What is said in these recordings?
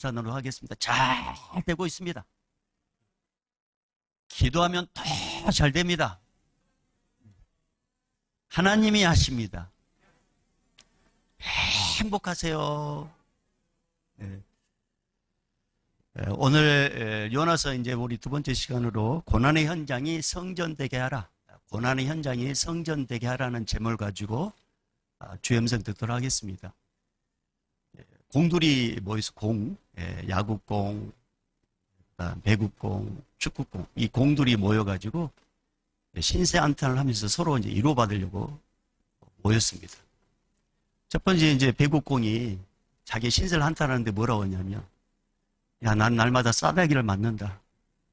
감사 노력하겠습니다. 잘 되고 있습니다. 기도하면 더 잘 됩니다. 하나님이 하십니다. 행복하세요. 네. 오늘 요나서 이제 우리 두 번째 시간으로 고난의 현장이 성전되게 하라. 고난의 현장이 성전되게 하라는 제목을 가지고 주의 음성 듣도록 하겠습니다. 공들이 모여서 야구공, 배구공, 축구공, 이 공들이 모여가지고 신세 한탄을 하면서 서로 이제 위로받으려고 모였습니다. 첫 번째 이제 배구공이 자기 신세를 한탄하는데 뭐라고 하냐면, 야, 난 날마다 싸대기를 맞는다.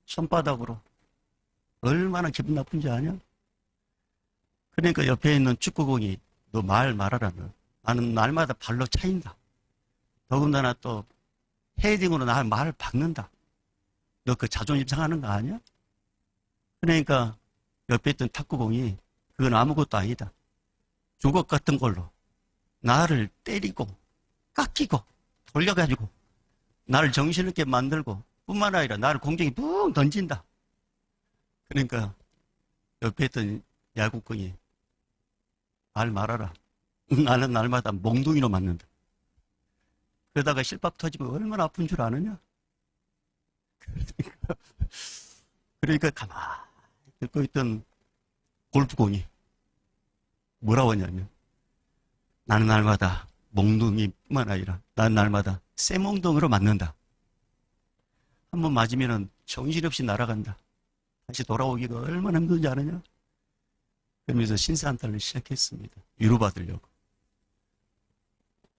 손바닥으로. 얼마나 기분 나쁜지 아냐? 그러니까 옆에 있는 축구공이 너 말아라. 나는 날마다 발로 차인다. 더군다나 또 헤딩으로 말을 박는다. 너 그 자존심 상하는 거 아니야? 그러니까 옆에 있던 탁구공이 그건 아무것도 아니다. 주걱 같은 걸로 나를 때리고 깎이고 돌려가지고 나를 정신없게 만들고 뿐만 아니라 나를 공중에 붕 던진다. 그러니까 옆에 있던 야구공이 말 말아라. 나는 날마다 몽둥이로 맞는다. 그러다가 실밥 터지면 얼마나 아픈 줄 아느냐? 그러니까 가만히 듣고 있던 골프공이 뭐라고 하냐면, 나는 날마다 몽둥이뿐만 아니라 나는 날마다 쇠몽둥이로 맞는다. 한번 맞으면 정신없이 날아간다. 다시 돌아오기가 얼마나 힘든지 아느냐? 그러면서 신세한탄을 시작했습니다. 위로받으려고.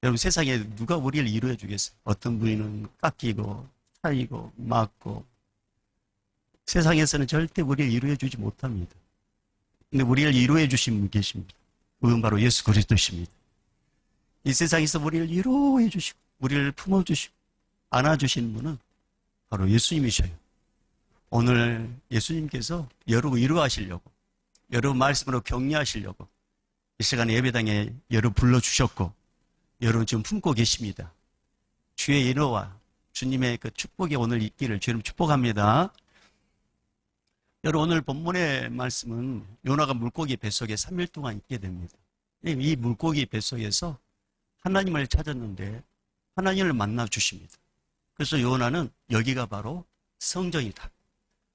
여러분, 세상에 누가 우리를 위로해 주겠어요? 어떤 분은 깎이고 차이고 맞고, 세상에서는 절대 우리를 위로해 주지 못합니다. 근데 우리를 위로해 주신 분 계십니다. 그건 바로 예수 그리스도십니다. 이 세상에서 우리를 위로해 주시고 우리를 품어주시고 안아주신 분은 바로 예수님이셔요. 오늘 예수님께서 여러분 위로하시려고, 여러분 말씀으로 격려하시려고 이 시간에 예배당에 여러분 불러주셨고, 여러분 지금 품고 계십니다. 주의 위로와 주님의 그 축복이 오늘 있기를 주님 축복합니다. 여러분, 오늘 본문의 말씀은 요나가 물고기 뱃속에 3일 동안 있게 됩니다. 이 물고기 뱃속에서 하나님을 찾았는데 하나님을 만나 주십니다. 그래서 요나는 여기가 바로 성전이다.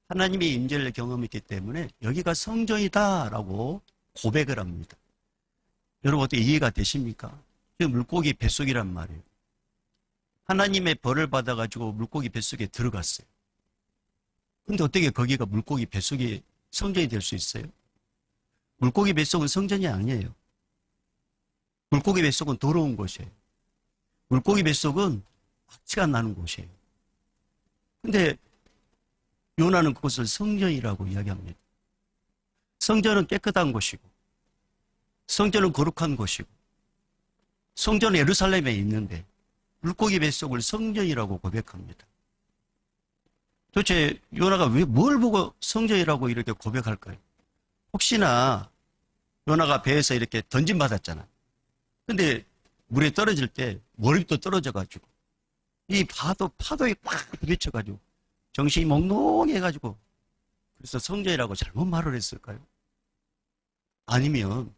하나님의 임재를 경험했기 때문에 여기가 성전이다라고 고백을 합니다. 여러분, 어떻게 이해가 되십니까? 물고기 뱃속이란 말이에요. 하나님의 벌을 받아가지고 물고기 뱃속에 들어갔어요. 근데 어떻게 거기가 물고기 뱃속이 성전이 될 수 있어요? 물고기 뱃속은 성전이 아니에요. 물고기 뱃속은 더러운 곳이에요. 물고기 뱃속은 악취가 나는 곳이에요. 근데 요나는 그것을 성전이라고 이야기합니다. 성전은 깨끗한 곳이고, 성전은 거룩한 곳이고, 성전은 예루살렘에 있는데 물고기 뱃속을 성전이라고 고백합니다. 도대체 요나가 뭘 보고 성전이라고 이렇게 고백할까요? 혹시나 요나가 배에서 이렇게 던짐받았잖아. 근데 물에 떨어질 때 머리부터 떨어져가지고 이 파도에 꽉 부딪혀가지고 정신이 몽롱해가지고, 그래서 성전이라고 잘못 말을 했을까요? 아니면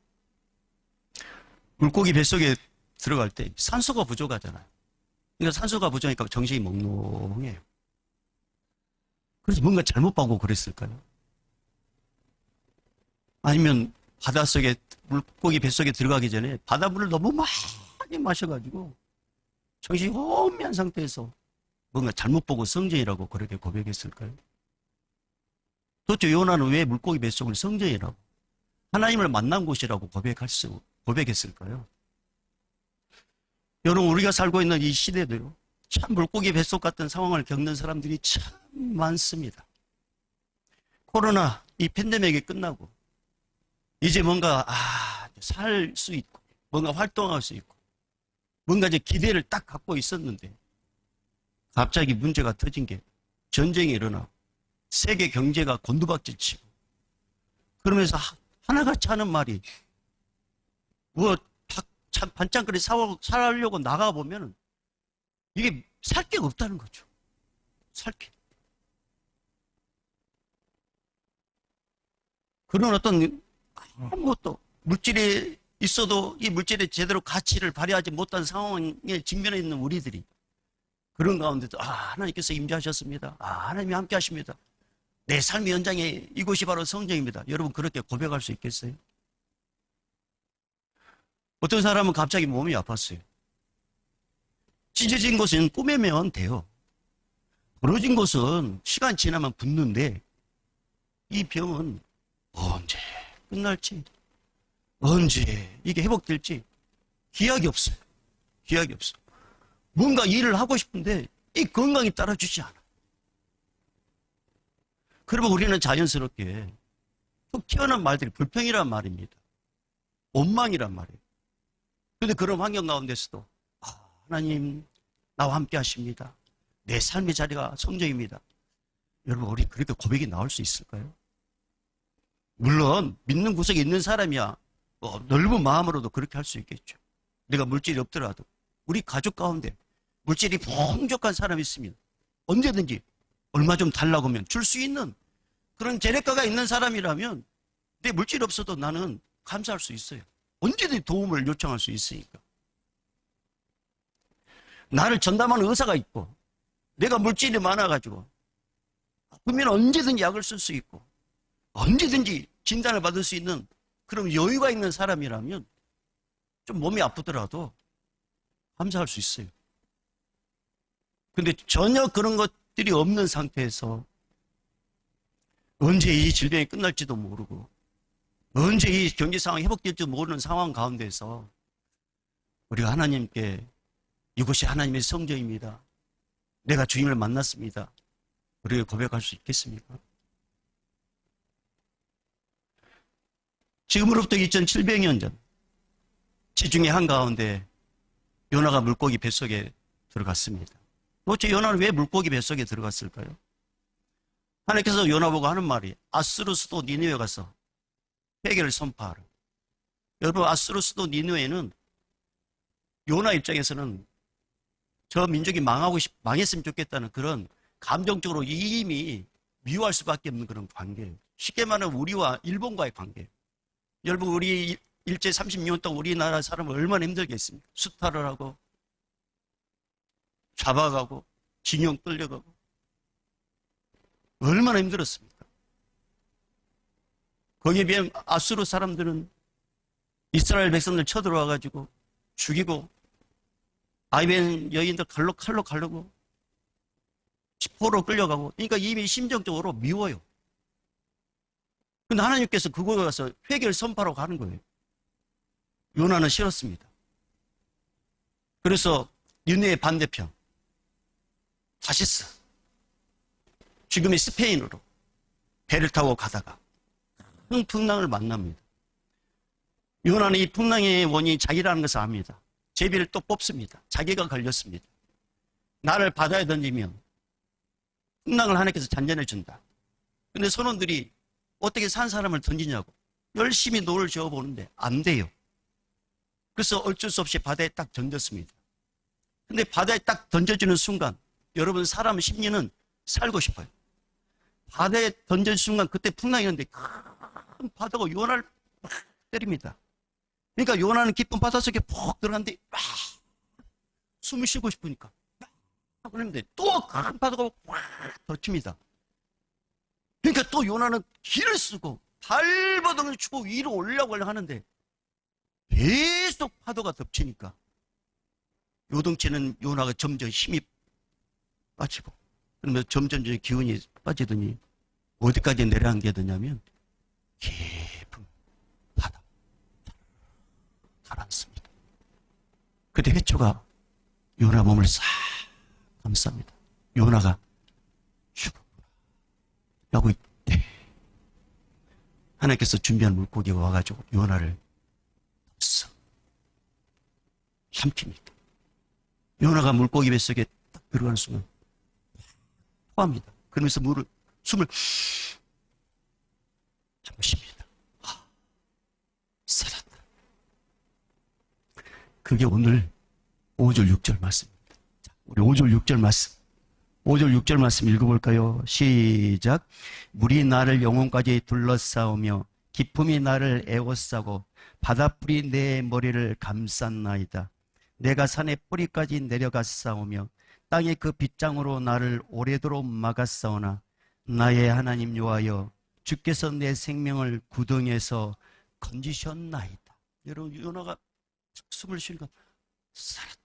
물고기 뱃속에 들어갈 때 산소가 부족하잖아요. 그러니까 산소가 부족하니까 정신이 몽롱해요. 그래서 뭔가 잘못 보고 그랬을까요? 아니면 바닷속에, 물고기 뱃속에 들어가기 전에 바닷물을 너무 많이 마셔가지고 정신이 혼미한 상태에서 뭔가 잘못 보고 성전이라고 그렇게 고백했을까요? 도대체 요나는 왜 물고기 뱃속을 성전이라고, 하나님을 만난 곳이라고 고백했을까요? 여러분, 우리가 살고 있는 이 시대도요, 참 물고기 뱃속 같은 상황을 겪는 사람들이 참 많습니다. 코로나 이 팬데믹이 끝나고 이제 뭔가 살 수 있고 뭔가 활동할 수 있고 뭔가 이제 기대를 딱 갖고 있었는데 갑자기 문제가 터진 게 전쟁이 일어나고 세계 경제가 곤두박질치고, 그러면서 하나같이 하는 말이, 반찬거리 사려고 나가보면 이게 살 게 없다는 거죠. 살 게. 그런 어떤 아무것도 물질이 있어도 이 물질이 제대로 가치를 발휘하지 못한 상황에 직면해 있는 우리들이 그런 가운데도 하나님께서 임재하셨습니다. 하나님이 함께 하십니다. 내 삶의 현장에 이곳이 바로 성전입니다. 여러분 그렇게 고백할 수 있겠어요? 어떤 사람은 갑자기 몸이 아팠어요. 찢어진 곳은 꾸며면 돼요. 부러진 곳은 시간 지나면 붓는데 이 병은 언제 끝날지, 언제 이게 회복될지 기약이 없어요. 기약이 없어. 뭔가 일을 하고 싶은데 이 건강이 따라주지 않아. 그러면 우리는 자연스럽게 툭 튀어나온 말들이 불평이란 말입니다. 원망이란 말이에요. 그런데 그런 환경 가운데서도 하나님 나와 함께 하십니다. 내 삶의 자리가 성전입니다. 여러분 우리 그렇게 고백이 나올 수 있을까요? 물론 믿는 구석에 있는 사람이야 넓은 마음으로도 그렇게 할 수 있겠죠. 내가 물질이 없더라도 우리 가족 가운데 물질이 풍족한 사람이 있으면 언제든지 얼마 좀 달라고 하면 줄 수 있는 그런 재력가가 있는 사람이라면 내 물질이 없어도 나는 감사할 수 있어요. 언제든지 도움을 요청할 수 있으니까. 나를 전담하는 의사가 있고 내가 물질이 많아가지고 아프면 언제든지 약을 쓸 수 있고 언제든지 진단을 받을 수 있는 그런 여유가 있는 사람이라면 좀 몸이 아프더라도 감사할 수 있어요. 근데 전혀 그런 것들이 없는 상태에서 언제 이 질병이 끝날지도 모르고 언제 이 경제 상황이 회복될지도 모르는 상황 가운데서 우리가 하나님께 이곳이 하나님의 성전입니다. 내가 주님을 만났습니다. 우리가 고백할 수 있겠습니까? 지금으로부터 2700년 전 지중해 한가운데 요나가 물고기 뱃속에 들어갔습니다. 도대체 요나는 왜 물고기 뱃속에 들어갔을까요? 하나님께서 요나 보고 하는 말이 아수르스도 니느웨 가서 회개를 선포하라. 여러분 아수르스도 니느웨는 요나 입장에서는 저 민족이 망했으면 좋겠다는 그런 감정적으로 이미 미워할 수밖에 없는 그런 관계예요. 쉽게 말하면 우리와 일본과의 관계예요. 여러분 우리 일제 36년 동안 우리나라 사람은 얼마나 힘들겠습니까? 수탈을 하고 잡아가고 징용 끌려가고 얼마나 힘들었습니까? 거기에 비해 아수르 사람들은 이스라엘 백성들 쳐들어와가지고 죽이고 아이벤 여인들 칼로 가르고 포로 끌려가고 그러니까 이미 심정적으로 미워요. 근데 하나님께서 그곳에 가서 회개를 선포하러 가는 거예요. 요나는 싫었습니다. 그래서 니느웨 반대편 타시스 지금의 스페인으로 배를 타고 가다가 큰 풍랑을 만납니다. 요나는 이 풍랑의 원인이 자기라는 것을 압니다. 제비를 또 뽑습니다. 자기가 걸렸습니다. 나를 바다에 던지면 풍랑을 하나님께서 잔잔해 준다. 근데 선원들이 어떻게 산 사람을 던지냐고 열심히 노를 저어보는데 안 돼요. 그래서 어쩔 수 없이 바다에 딱 던졌습니다. 근데 바다에 딱 던져지는 순간 여러분 사람 심리는 살고 싶어요. 바다에 던진 순간 그때 풍랑이 있는데 큰 바다가 요나를 막 때립니다. 그러니까 요나는 깊은 바닷속에 푹 들어갔는데 숨을 쉬고 싶으니까 그런데 또 큰 바다가 확 덮칩니다. 그러니까 또 요나는 길을 쓰고 발버둥을 치고 위로 올라가려고 하는데 계속 파도가 덮치니까 요동치는 요나가 점점 힘이 빠지고 그러면 점점 기운이 빠지더니 어디까지 내려앉게 되냐면 깊은 바다 가라앉습니다. 그때 해초가 요나 몸을 싹 감쌉니다. 요나가 죽었구나 라고 이때 하나님께서 준비한 물고기가 와가지고 요나를 쓱 삼킵니다. 요나가 물고기 뱃속에 딱 들어가는 순간 토합니다. 그러면서 숨을 참으십니다. 살았다. 그게 오늘 5절 6절 말씀입니다. 자, 우리 5절 6절 말씀. 5절 6절 말씀 읽어볼까요? 시작. 물이 나를 영혼까지 둘러싸우며 기품이 나를 에워싸고 바닷불이 내 머리를 감쌌나이다. 내가 산의 뿌리까지 내려갔사오며 땅의 그 빗장으로 나를 오래도록 막았사오나 나의 하나님 여호와여 주께서 내 생명을 구덩이에서 건지셨나이다. 여러분, 요나가 숨을 쉬니까 살았다.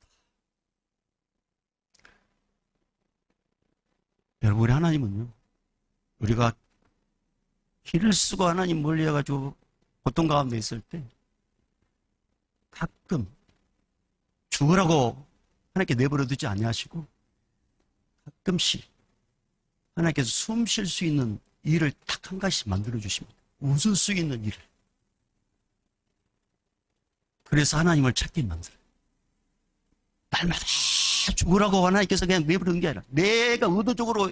여러분, 우리 하나님은요, 우리가 길을 쓰고 하나님 멀리해가지고 고통 가운데 있을 때 가끔 죽으라고 하나님께 내버려 두지 아니하시고 가끔씩 하나님께서 숨 쉴 수 있는 일을 딱 한 가지씩 만들어 주십니다. 웃을 수 있는 일을. 그래서 하나님을 찾게 만들어요. 날마다 죽으라고 하나님께서 그냥 내버려 둔 게 아니라 내가 의도적으로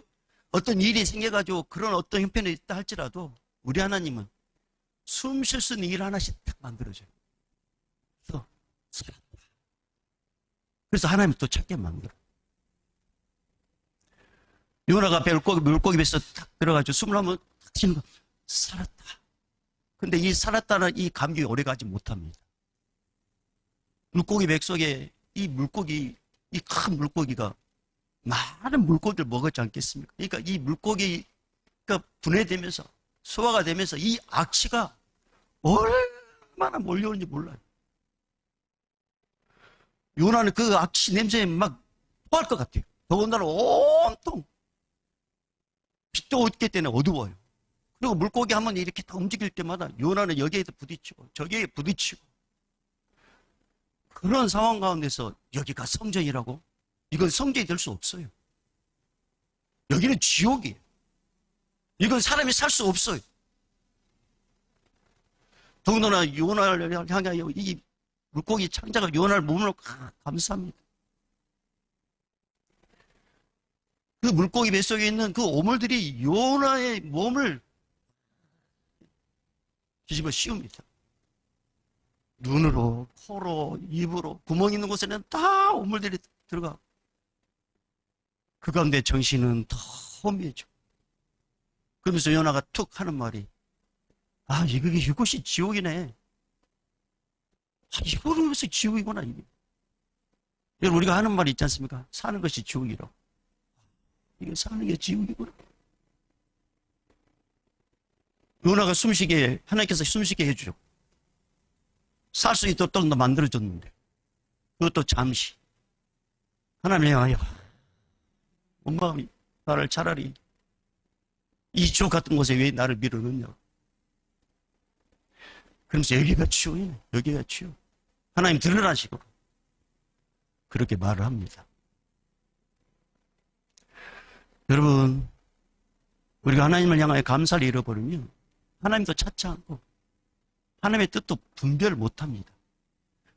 어떤 일이 생겨가지고 그런 어떤 형편에 있다 할지라도 우리 하나님은 숨 쉴 수 있는 일 하나씩 딱 만들어줘요. 그래서 살았다. 그래서 하나님을 또 찾게 만들어요. 요나가 물고기 뱃속에 딱 들어가지고 숨을 한번 탁 쉬는 거 살았다. 근데 이 살았다는 이 감격이 오래가지 못합니다. 물고기 뱃속에 이 물고기, 이 큰 물고기가 많은 물고기를 먹었지 않겠습니까? 그러니까 이 물고기가 분해되면서 소화가 되면서 이 악취가 얼마나 몰려오는지 몰라요. 요나는 그 악취 냄새에 막 토할 것 같아요. 더군다나 온통 빛도 없기 때문에 어두워요. 그리고 물고기 한번 이렇게 딱 움직일 때마다 요나는 여기에도 부딪히고 저기에 부딪히고 그런 상황 가운데서 여기가 성전이라고? 이건 성전이 될 수 없어요. 여기는 지옥이에요. 이건 사람이 살 수 없어요. 더군다나 요나를 향하여 이 물고기 창자가 요나를 몸으로 감쌉니다. 그 물고기 뱃속에 있는 그 오물들이 요나의 몸을 뒤집어 씌웁니다. 눈으로, 코로, 입으로, 구멍 있는 곳에는 다 오물들이 들어가. 그 가운데 정신은 더 혼미해져. 그러면서 요나가 툭 하는 말이, 아, 이것이 지옥이네. 아, 이거로서 지옥이구나, 이게. 여러분, 우리가 하는 말이 있지 않습니까? 사는 것이 지옥이라고. 이게 사는 게 지옥이구나. 요나가 숨쉬게, 하나님께서 숨쉬게 해주죠. 살 수 있도록 만들어줬는데, 그것도 잠시. 하나님 향하여, 엄마가 나를 차라리 이 지옥 같은 곳에 왜 나를 밀어넣냐. 그러면서 여기가 지옥이네. 여기가 지옥. 하나님 들으라는 식으로 그렇게 말을 합니다. 여러분, 우리가 하나님을 향하여 감사를 잃어버리면 하나님도 찾지 않고 하나님의 뜻도 분별을 못합니다.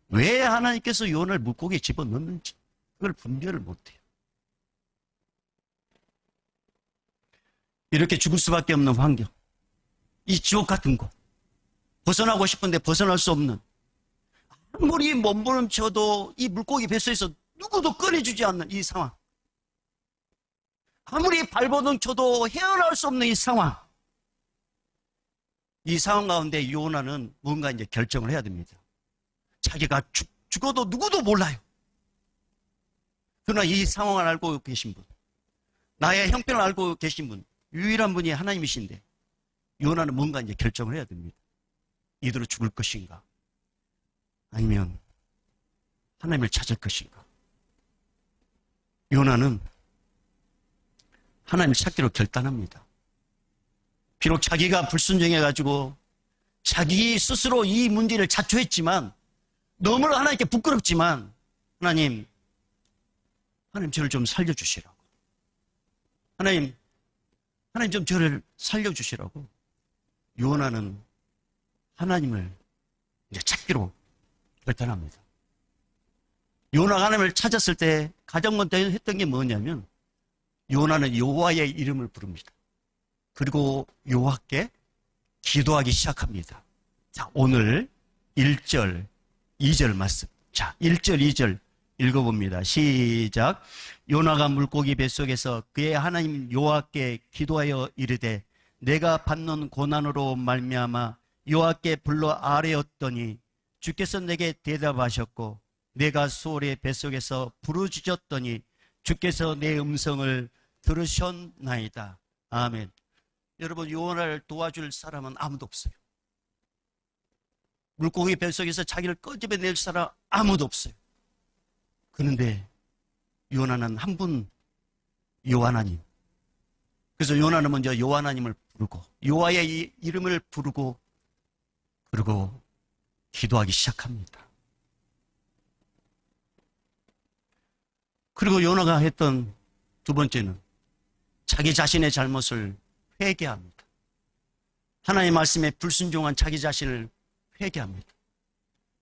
왜 하나님께서 요나를 물고기에 집어넣는지 그걸 분별을 못해요. 이렇게 죽을 수밖에 없는 환경, 이 지옥 같은 곳, 벗어나고 싶은데 벗어날 수 없는, 아무리 몸부림쳐도 이 물고기 뱃속에서 누구도 꺼내주지 않는 이 상황, 아무리 발버둥 쳐도 헤어나올 수 없는 이 상황, 이 상황 가운데 요나는 뭔가 이제 결정을 해야 됩니다. 자기가 죽어도 누구도 몰라요. 그러나 이 상황을 알고 계신 분, 나의 형편을 알고 계신 분, 유일한 분이 하나님이신데 요나는 뭔가 이제 결정을 해야 됩니다. 이대로 죽을 것인가, 아니면 하나님을 찾을 것인가. 요나는 하나님을 찾기로 결단합니다. 비록 자기가 불순종해가지고 자기 스스로 이 문제를 자초했지만, 너무나 하나님께 부끄럽지만, 하나님 저를 좀 살려주시라고. 하나님 좀 저를 살려주시라고. 요나는 하나님을 이제 찾기로 결단합니다. 요나가 하나님을 찾았을 때 가장 먼저 했던 게 뭐냐면, 요나는 여호와의 이름을 부릅니다. 그리고 여호와께 기도하기 시작합니다. 자, 오늘 1절, 2절 말씀. 자, 1절, 2절 읽어봅니다. 시작. 요나가 물고기 뱃속에서 그의 하나님 여호와께 기도하여 이르되 내가 받는 고난으로 말미암아 여호와께 불러 아뢰었더니 주께서 내게 대답하셨고 내가 수월의 뱃속에서 부르짖었더니 주께서 내 음성을 들으셨나이다. 아멘. 여러분, 요나를 도와줄 사람은 아무도 없어요. 물고기 뱃속에서 자기를 끄집어낼 사람 아무도 없어요. 그런데 요나는 한 분, 여호와하나님. 그래서 요나는 먼저 여호와하나님을 부르고 여호와의 이름을 부르고 그리고 기도하기 시작합니다. 그리고 요나가 했던 두 번째는 자기 자신의 잘못을 회개합니다. 하나님의 말씀에 불순종한 자기 자신을 회개합니다.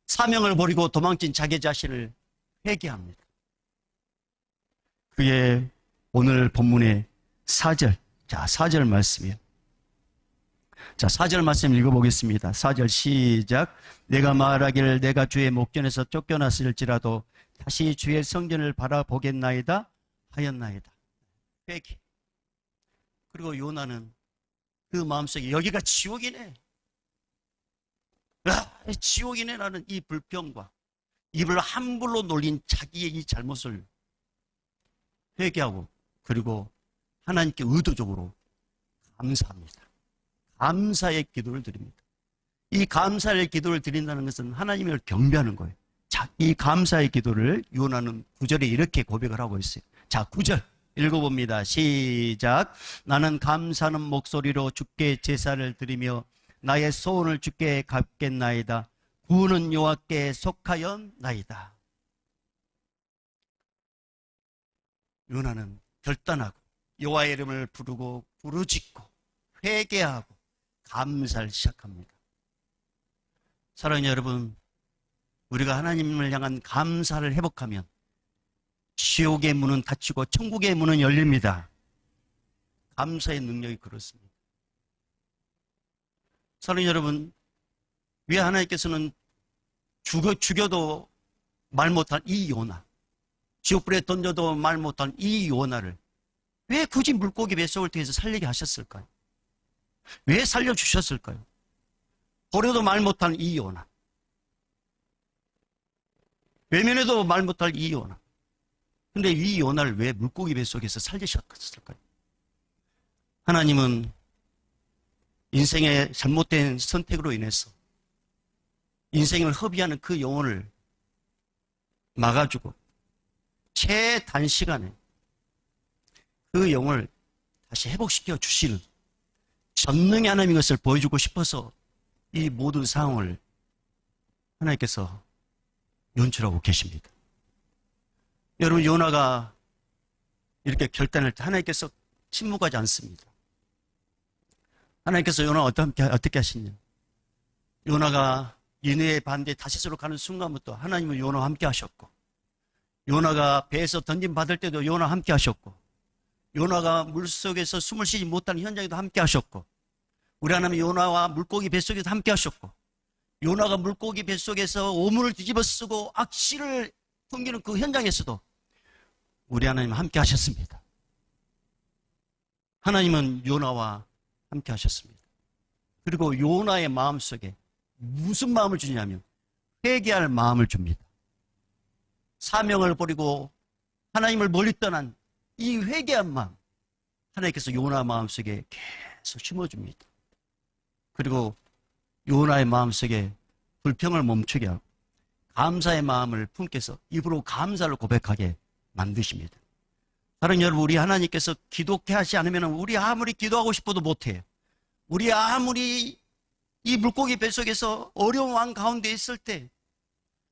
사명을 버리고 도망친 자기 자신을 회개합니다. 그게 오늘 본문의 4절. 자, 4절 말씀이에요. 자, 4절 말씀 읽어보겠습니다. 4절 시작. 내가 말하기를 내가 주의 목전에서 쫓겨났을지라도 다시 주의 성전을 바라보겠나이다 하였나이다. 회개. 그리고 요나는 그 마음속에 여기가 지옥이네. 지옥이네. 라는 이 불평과 입을 함부로 놀린 자기의 이 잘못을 회개하고 그리고 하나님께 의도적으로 감사합니다. 감사의 기도를 드립니다. 이 감사의 기도를 드린다는 것은 하나님을 경배하는 거예요. 자, 이 감사의 기도를 요나는 9절에 이렇게 고백을 하고 있어요. 자, 9절 읽어봅니다. 시작. 나는 감사하는 목소리로 주께 제사를 드리며 나의 소원을 주께 갚겠나이다. 구원은 여호와께 속하였나이다. 요나는 결단하고 여호와의 이름을 부르고 부르짖고 회개하고 감사를 시작합니다. 사랑하는 여러분, 우리가 하나님을 향한 감사를 회복하면 지옥의 문은 닫히고 천국의 문은 열립니다. 감사의 능력이 그렇습니다. 사랑하는 여러분, 왜 하나님께서는 죽여도 말 못한 이 요나, 지옥불에 던져도 말 못한 이 요나를 왜 굳이 물고기 뱃속을 통해서 살리게 하셨을까요? 왜 살려주셨을까요? 버려도 말 못한 이 요나, 외면해도 말 못할 이 요나. 근데 이 요나를 왜 물고기 뱃속에서 살리셨을까요? 하나님은 인생의 잘못된 선택으로 인해서 인생을 허비하는 그 영혼을 막아주고 최단시간에 그 영혼을 다시 회복시켜 주시는 전능의 하나님인 것을 보여주고 싶어서 이 모든 상황을 하나님께서 연출하고 계십니다. 여러분, 요나가 이렇게 결단할 때 하나님께서 침묵하지 않습니다. 하나님께서 요나 어떻게 하시냐? 요나가 니느웨 반대 다시스로 가는 순간부터 하나님은 요나와 함께 하셨고, 요나가 배에서 던짐 받을 때도 요나와 함께 하셨고, 요나가 물속에서 숨을 쉬지 못하는 현장에도 함께 하셨고, 우리 하나님 요나와 물고기 뱃속에서 함께 하셨고, 요나가 물고기 뱃속에서 오물을 뒤집어 쓰고 악취를 풍기는 그 현장에서도 우리 하나님 함께 하셨습니다. 하나님은 요나와 함께 하셨습니다. 그리고 요나의 마음속에 무슨 마음을 주냐면 회개할 마음을 줍니다. 사명을 버리고 하나님을 멀리 떠난 이 회개한 마음, 하나님께서 요나 마음속에 계속 심어줍니다. 그리고 요나의 마음속에 불평을 멈추게 하고 감사의 마음을 품게 해서 입으로 감사를 고백하게 만드십니다. 사랑하는 여러분, 우리 하나님께서 기도케 하지 않으면 우리 아무리 기도하고 싶어도 못해요. 우리 아무리 이 물고기 뱃속에서 어려운 왕 가운데 있을 때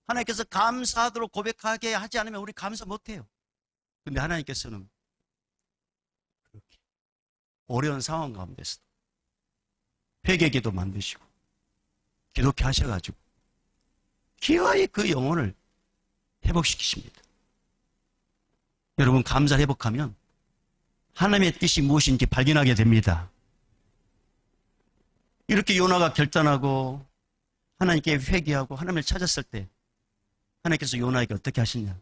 하나님께서 감사하도록 고백하게 하지 않으면 우리 감사 못해요. 근데 하나님께서는 그렇게 어려운 상황 가운데서 회개기도 만드시고 기도케 하셔가지고 기어이 그 영혼을 회복시키십니다. 여러분, 감사를 회복하면 하나님의 뜻이 무엇인지 발견하게 됩니다. 이렇게 요나가 결단하고 하나님께 회개하고 하나님을 찾았을 때 하나님께서 요나에게 어떻게 하시냐?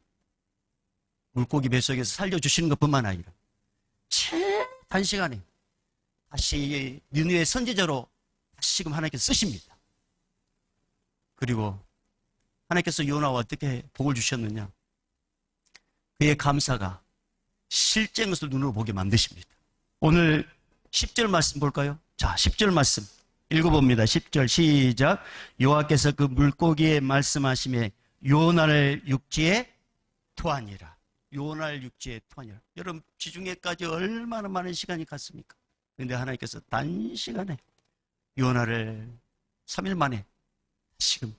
물고기 뱃속에서 살려주시는 것뿐만 아니라 단시간에 다시 니느웨 선지자로 다시금 하나님께서 쓰십니다. 그리고 하나님께서 요나와 어떻게 복을 주셨느냐? 그의 감사가 실제인 것을 눈으로 보게 만드십니다. 오늘 10절 말씀 볼까요? 자, 10절 말씀 읽어봅니다. 10절 시작. 여호와께서 그 물고기에 말씀하심에 요나를 육지에 토하니라. 요나를 육지에 토하니라. 여러분, 지중해까지 얼마나 많은 시간이 갔습니까? 그런데 하나님께서 단시간에 요나를 3일 만에 지금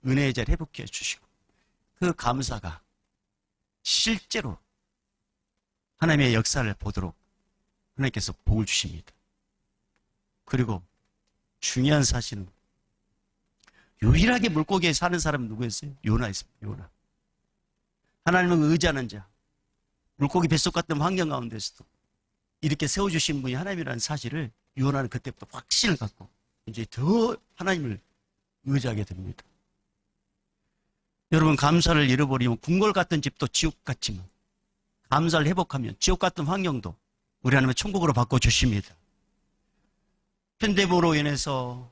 은혜의 자리에 회복해 주시고, 그 감사가 실제로 하나님의 역사를 보도록 하나님께서 복을 주십니다. 그리고 중요한 사실은 유일하게 물고기에 사는 사람은 누구였어요? 요나였습니다. 요나. 하나님을 의지하는 자, 물고기 뱃속 같은 환경 가운데서도 이렇게 세워주신 분이 하나님이라는 사실을 요나는 그때부터 확신을 갖고 이제 더 하나님을 의지하게 됩니다. 여러분, 감사를 잃어버리면 궁궐 같은 집도 지옥 같지만 감사를 회복하면 지옥 같은 환경도 우리 하나님의 천국으로 바꿔주십니다. 현대보로 인해서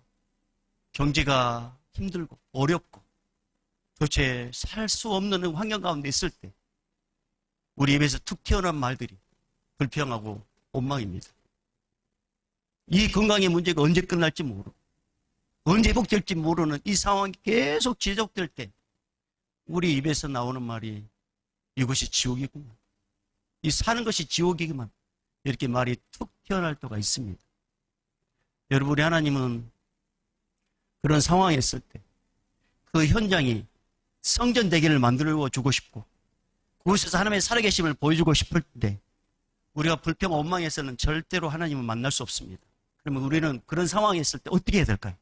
경제가 힘들고 어렵고 도대체 살 수 없는 환경 가운데 있을 때 우리 입에서 툭 튀어나온 말들이 불평하고 원망입니다. 이 건강의 문제가 언제 끝날지 모르고 언제 회복될지 모르는 이 상황이 계속 지속될 때 우리 입에서 나오는 말이 이것이 지옥이구만, 이 사는 것이 지옥이구만, 이렇게 말이 툭 튀어나올 때가 있습니다. 여러분, 우리 하나님은 그런 상황에 있을 때 그 현장이 성전 대기를 만들어 주고 싶고 그곳에서 하나님의 살아계심을 보여주고 싶을 때 우리가 불평 원망해서는 절대로 하나님을 만날 수 없습니다. 그러면 우리는 그런 상황에 있을 때 어떻게 해야 될까요?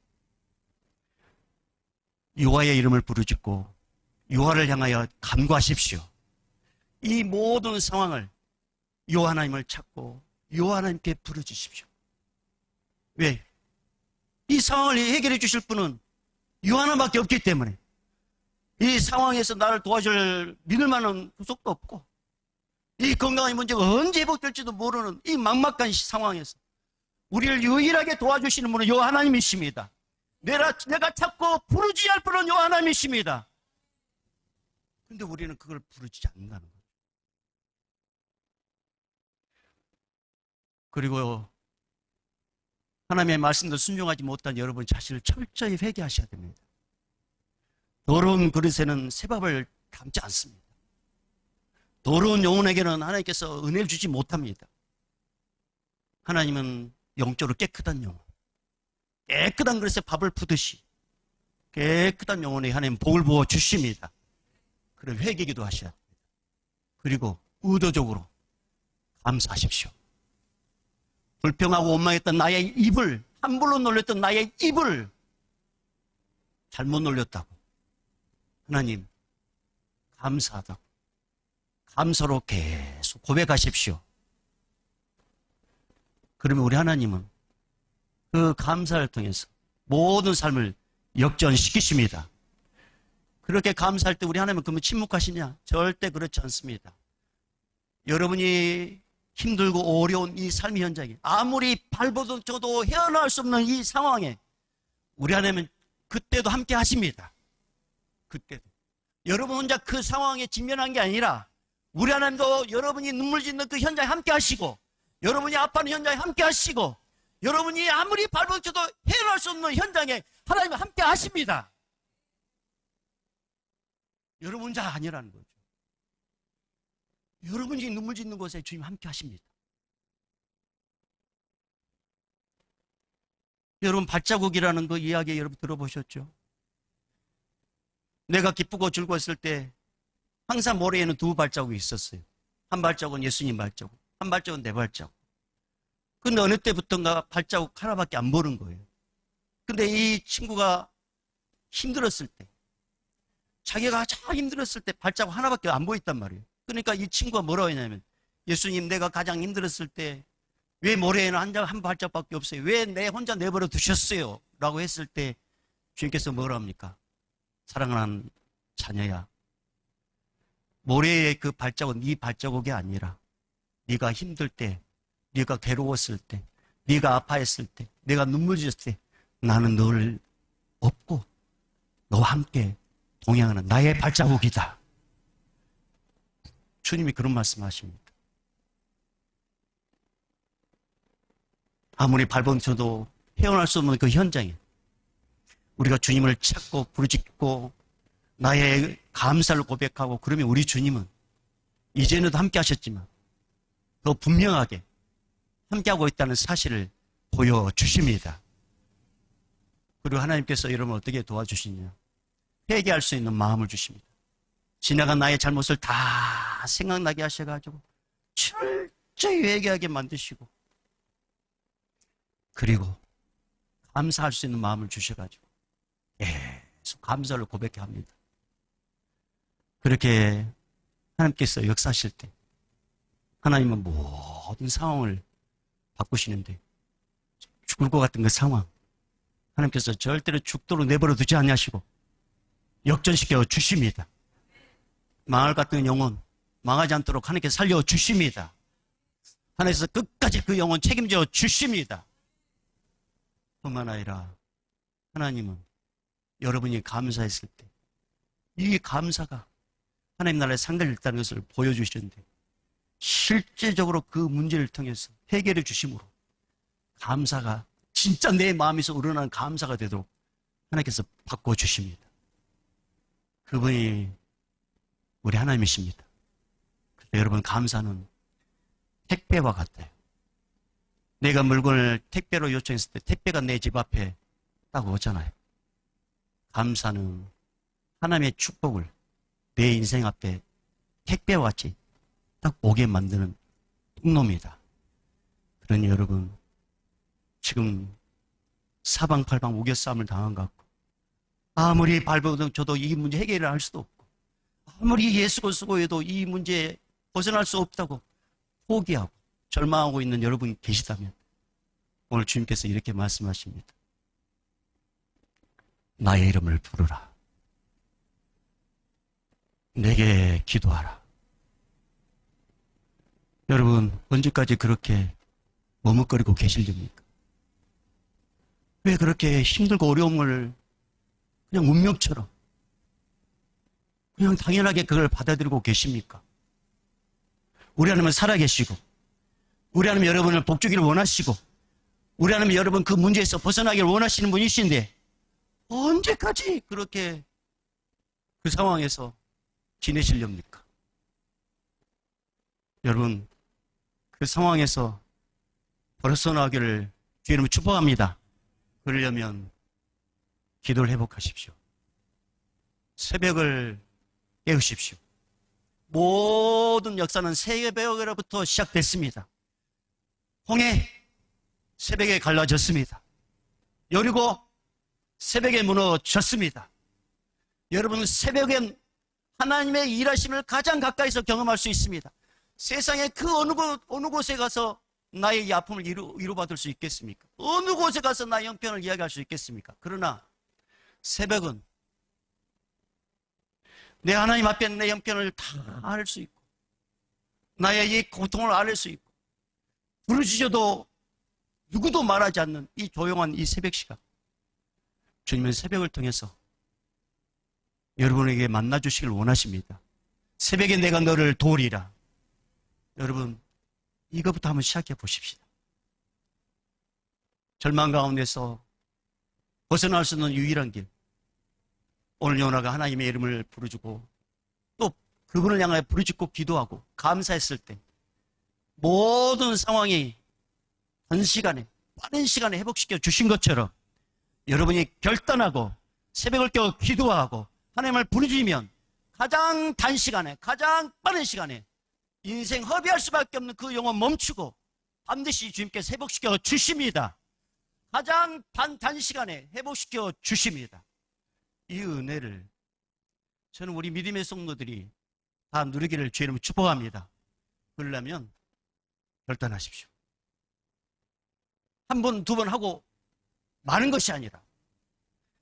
여호와의 이름을 부르짖고 여호와를 향하여 간구하십시오. 이 모든 상황을 여호와 하나님을 찾고 여호와 하나님께 부르짖으십시오. 왜? 이 상황을 해결해 주실 분은 여호와 하나님밖에 없기 때문에 이 상황에서 나를 도와줄 믿을 만한 구속도 없고 이 건강의 문제가 언제 회복될지도 모르는 이 막막한 상황에서 우리를 유일하게 도와주시는 분은 여호와 하나님이십니다. 내가 찾고 부르짖을 분은 여호와 하나님이십니다. 그런데 우리는 그걸 부르짖지 않는다는 거죠. 그리고 하나님의 말씀도 순종하지 못한 여러분 자신을 철저히 회개하셔야 됩니다. 더러운 그릇에는 새밥을 담지 않습니다. 더러운 영혼에게는 하나님께서 은혜를 주지 못합니다. 하나님은 영적으로 깨끗한 영혼, 깨끗한 그릇에 밥을 푸듯이 깨끗한 영혼에 하나님 복을 부어 주십니다. 그래 회개기도 하셔야 됩니다. 그리고 의도적으로 감사하십시오. 불평하고 원망했던 나의 입을, 함부로 놀렸던 나의 입을 잘못 놀렸다고 하나님 감사하다고 감사로 계속 고백하십시오. 그러면 우리 하나님은 그 감사를 통해서 모든 삶을 역전시키십니다. 그렇게 감사할 때 우리 하나님은 그러면 침묵하시냐? 절대 그렇지 않습니다. 여러분이 힘들고 어려운 이 삶의 현장에 아무리 발버둥쳐도 헤어나올 수 없는 이 상황에 우리 하나님은 그때도 함께 하십니다. 그때도. 여러분 혼자 그 상황에 직면한 게 아니라 우리 하나님도 여러분이 눈물 짓는 그 현장에 함께 하시고 여러분이 아파하는 현장에 함께 하시고 여러분이 아무리 발버둥쳐도 헤어나올 수 없는 현장에 하나님은 함께 하십니다. 여러분 혼자 아니라는 거죠. 여러분이 눈물 짓는 곳에 주님 함께 하십니다. 여러분 발자국이라는 그 이야기 여러분 들어보셨죠? 내가 기쁘고 즐거웠을 때 항상 모래에는 두 발자국이 있었어요. 한 발자국은 예수님 발자국, 한 발자국은 내 발자국. 근데 어느 때부터인가 발자국 하나밖에 안 보는 거예요. 근데 이 친구가 힘들었을 때, 자기가 가장 힘들었을 때 발자국 하나밖에 안 보였단 말이에요. 그러니까 이 친구가 뭐라고 했냐면 예수님 내가 가장 힘들었을 때 왜 모래에는 한 발자국밖에 없어요? 왜 내 혼자 내버려 두셨어요? 라고 했을 때 주님께서 뭐라 합니까? 사랑하는 자녀야, 모래의 그 발자국, 네 발자국이 아니라 네가 힘들 때, 네가 괴로웠을 때, 네가 아파했을 때, 네가 눈물 지었을 때 나는 너를 업고 너와 함께 동행하는 나의 발자국이다. 주님이 그런 말씀하십니다. 아무리 밟아쳐도 헤어날 수 없는 그 현장에 우리가 주님을 찾고 부르짖고 나의 감사를 고백하고 그러면 우리 주님은 이전에도 함께 하셨지만 더 분명하게 함께하고 있다는 사실을 보여주십니다. 그리고 하나님께서 여러분을 어떻게 도와주시냐? 회개할 수 있는 마음을 주십니다. 지나간 나의 잘못을 다 생각나게 하셔가지고 철저히 회개하게 만드시고 그리고 감사할 수 있는 마음을 주셔가지고 계속 감사를 고백해 합니다. 그렇게 하나님께서 역사하실 때 하나님은 모든 상황을 바꾸시는데 죽을 것 같은 그 상황 하나님께서 절대로 죽도록 내버려 두지 않으시고 역전시켜 주십니다. 망할 것 같은 영혼 망하지 않도록 하나님께서 살려 주십니다. 하나님께서 끝까지 그 영혼 책임져 주십니다. 뿐만 아니라 하나님은 여러분이 감사했을 때 이 감사가 하나님 나라의 상대를 있다는 것을 보여주시는데 실제적으로 그 문제를 통해서 해결해 주심으로 감사가 진짜 내 마음에서 우러나는 감사가 되도록 하나님께서 바꿔주십니다. 그분이 우리 하나님이십니다. 여러분 감사는 택배와 같아요. 내가 물건을 택배로 요청했을 때 택배가 내 집 앞에 딱 오잖아요. 감사는 하나님의 축복을 내 인생 앞에 택배와 같이 딱 오게 만드는 통로입니다. 그러니 여러분 지금 사방팔방 우겨싸움을 당한 것 같고 아무리 밟아도 저도 이 문제 해결을 할 수도 없고 아무리 예수를 쓰고 해도 이 문제에 벗어날 수 없다고 포기하고 절망하고 있는 여러분 계시다면 오늘 주님께서 이렇게 말씀하십니다. 나의 이름을 부르라. 내게 기도하라. 여러분 언제까지 그렇게 머뭇거리고 계실렵니까? 왜 그렇게 힘들고 어려움을 그냥 운명처럼 그냥 당연하게 그걸 받아들이고 계십니까? 우리 하나님은 살아계시고 우리 하나님 여러분을 복주기를 원하시고 우리 하나님 여러분 그 문제에서 벗어나기를 원하시는 분이신데 언제까지 그렇게 그 상황에서 지내시렵니까? 여러분 그 상황에서 벗어나기를 주님을 축복합니다. 그러려면 기도를 회복하십시오. 새벽을 깨우십시오. 모든 역사는 새벽으로부터 시작됐습니다. 홍해 새벽에 갈라졌습니다. 여리고 새벽에 무너졌습니다. 여러분 새벽엔 하나님의 일하심을 가장 가까이서 경험할 수 있습니다. 세상의 그 어느 곳에 가서 나의 이 아픔을 위로받을 수 있겠습니까? 어느 곳에 가서 나의 형편을 이야기할 수 있겠습니까? 그러나 새벽은 내 하나님 앞에 내 형편을 다 알 수 있고 나의 이 고통을 알 수 있고 부르짖어도 누구도 말하지 않는 이 조용한 이 새벽 시간 주님은 새벽을 통해서 여러분에게 만나주시길 원하십니다. 새벽에 내가 너를 도우리라. 여러분 이것부터 한번 시작해 보십시다. 절망 가운데서 벗어날 수 있는 유일한 길 오늘 요나가 하나님의 이름을 부르짖고 또 그분을 향하여 부르짖고 기도하고 감사했을 때 모든 상황이 단시간에 빠른 시간에 회복시켜 주신 것처럼 여러분이 결단하고 새벽을 깨워 기도하고 하나님을 부르짖으면 가장 단시간에 가장 빠른 시간에 인생 허비할 수밖에 없는 그 영혼 멈추고 반드시 주님께서 회복시켜 주십니다. 가장 단시간에 회복시켜 주십니다. 이 은혜를 저는 우리 믿음의 성도들이 다 누리기를 주의 이름으로 축복합니다. 그러려면 결단하십시오. 한 번, 두 번 하고 마는 것이 아니라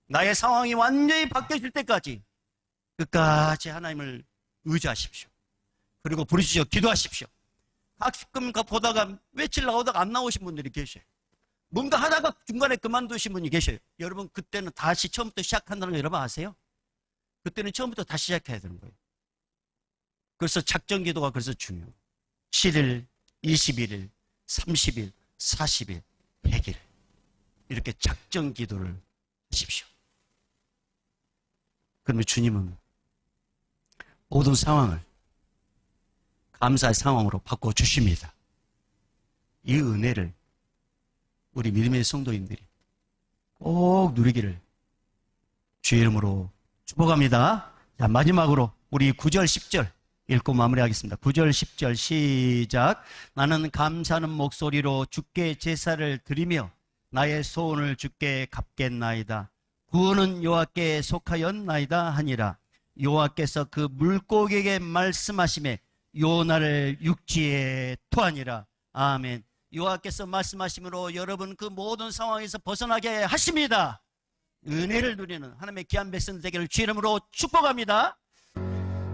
나의 상황이 완전히 바뀌어질 때까지 끝까지 하나님을 의지하십시오. 그리고 부르시죠. 기도하십시오. 가끔 보다가 며칠 나오다가 안 나오신 분들이 계셔요. 뭔가 하다가 중간에 그만두신 분이 계셔요. 여러분, 그때는 다시 처음부터 시작한다는 거 여러분 아세요? 그때는 처음부터 다시 시작해야 되는 거예요. 그래서 작전 기도가 그래서 중요해요. 7일, 21일, 30일, 40일, 100일. 이렇게 작전 기도를 하십시오. 그러면 주님은 모든 상황을 감사의 상황으로 바꿔주십니다. 이 은혜를 우리 믿음의 성도님들이 꼭 누리기를 주의 이름으로 축복합니다. 자, 마지막으로 우리 9절, 10절 읽고 마무리하겠습니다. 9절, 10절 시작. 나는 감사하는 목소리로 주께 제사를 드리며 나의 소원을 주께 갚겠나이다. 구원은 여호와께 속하였나이다 하니라. 여호와께서 그 물고기에게 말씀하시매 요나를 육지에 토하니라. 아멘. 여호와께서 말씀하심으로 여러분 그 모든 상황에서 벗어나게 하십니다. 은혜를 누리는 하나님의 귀한 백성 되기를 주의 이름으로 축복합니다.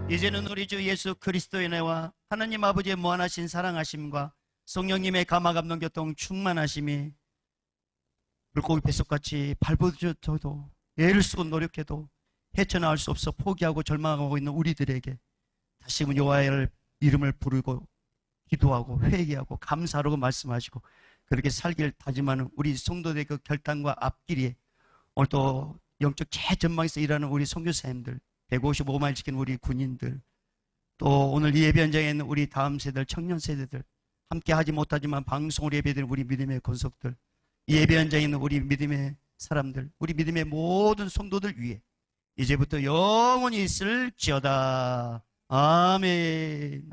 이제는 우리 주 예수 그리스도의 은혜와 하나님 아버지의 무한하신 사랑하심과 성령님의 감화감동 교통 충만하심이 물고기 뱃속같이 발버둥쳐도 애를 쓰고 노력해도 헤쳐나올 수 없어 포기하고 절망하고 있는 우리들에게 다시금 여호와의 이름을 부르고 기도하고 회개하고 감사하라고 말씀하시고 그렇게 살기를 다짐하는 우리 성도들의 그 결단과 앞길이 오늘 또 영적 최전방에서 일하는 우리 선교사님들, 155마일 지키는 우리 군인들, 또 오늘 이 예배 현장에 있는 우리 다음 세대들, 청년 세대들, 함께 하지 못하지만 방송으로 예배드리는 우리 믿음의 권속들, 이 예배 현장에 있는 우리 믿음의 사람들, 우리 믿음의 모든 성도들 위해 이제부터 영원히 있을지어다. 아멘.